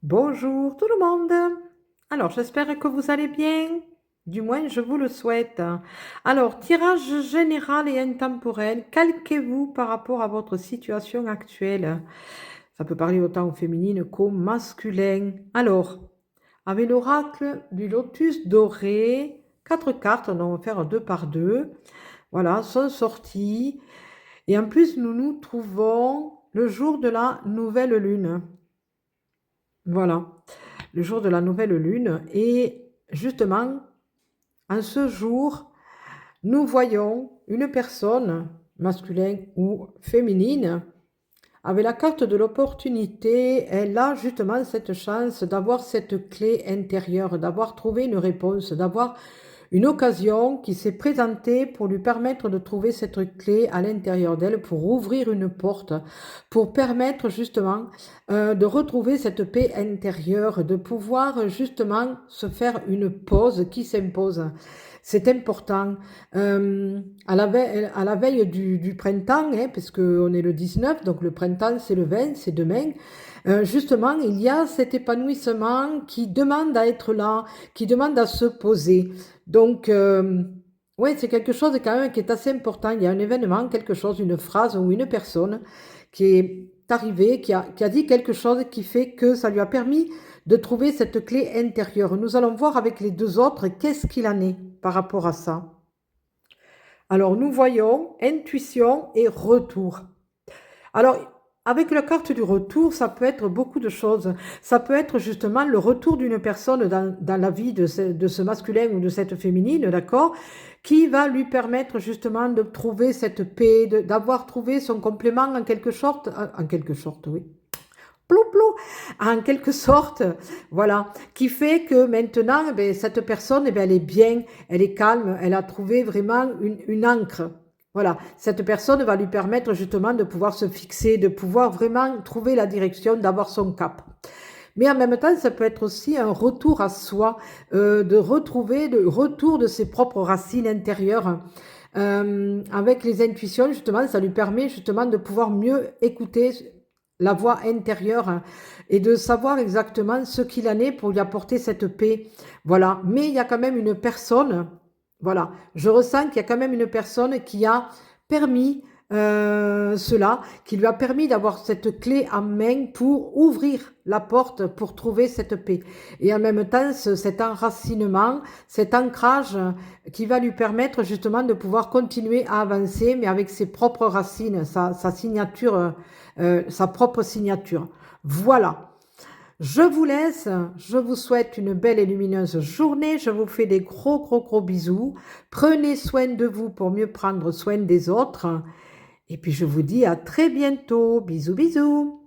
Bonjour tout le monde. Alors, j'espère que vous allez bien. Du moins, je vous le souhaite. Alors, tirage général et intemporel. Calquez-vous par rapport à votre situation actuelle. Ça peut parler autant au féminin qu'au masculin. Alors, avec l'oracle du lotus doré, 4 cartes, on va faire 2 par 2. Voilà, sont sorties. Et en plus, nous nous trouvons le jour de la nouvelle lune. Voilà, le jour de la nouvelle lune. Et justement, en ce jour, nous voyons une personne, masculine ou féminine, avec la carte de l'opportunité. Elle a justement cette chance d'avoir cette clé intérieure, d'avoir trouvé une réponse, d'avoir une occasion qui s'est présentée pour lui permettre de trouver cette clé à l'intérieur d'elle, pour ouvrir une porte, pour permettre justement de retrouver cette paix intérieure, de pouvoir justement se faire une pause qui s'impose. C'est important. À la veille du printemps, hein, parce qu'on est le 19, donc le printemps c'est le 20, c'est demain. Justement, il y a cet épanouissement qui demande à être là, qui demande à se poser. Donc, ouais, c'est quelque chose quand même qui est assez important. Il y a un événement, quelque chose, une phrase ou une personne qui est arrivée, qui a dit quelque chose qui fait que ça lui a permis de trouver cette clé intérieure. Nous allons voir avec les deux autres qu'est-ce qu'il en est par rapport à ça. Alors, nous voyons intuition et retour. Alors, avec la carte du retour, ça peut être beaucoup de choses. Ça peut être justement le retour d'une personne dans la vie de ce masculin ou de cette féminine, d'accord, qui va lui permettre justement de trouver cette paix, d'avoir trouvé son complément en quelque sorte, oui. Plou, plou, en quelque sorte, voilà, qui fait que maintenant, eh bien, cette personne, eh bien, elle est bien, elle est calme, elle a trouvé vraiment une ancre. Voilà, cette personne va lui permettre justement de pouvoir se fixer, de pouvoir vraiment trouver la direction, d'avoir son cap. Mais en même temps, ça peut être aussi un retour à soi, de retrouver le retour de ses propres racines intérieures. Avec les intuitions, justement, ça lui permet justement de pouvoir mieux écouter la voix intérieure, hein, et de savoir exactement ce qu'il en est pour lui apporter cette paix. Voilà. Mais il y a quand même une personne, voilà, je ressens qu'il y a quand même une personne qui a permis cela, qui lui a permis d'avoir cette clé en main pour ouvrir la porte, pour trouver cette paix. Et en même temps, cet enracinement, cet ancrage qui va lui permettre justement de pouvoir continuer à avancer, mais avec ses propres racines, sa signature, sa propre signature. Voilà. Je vous laisse, je vous souhaite une belle et lumineuse journée, je vous fais des gros gros gros bisous, prenez soin de vous pour mieux prendre soin des autres, et puis je vous dis à très bientôt, bisous bisous.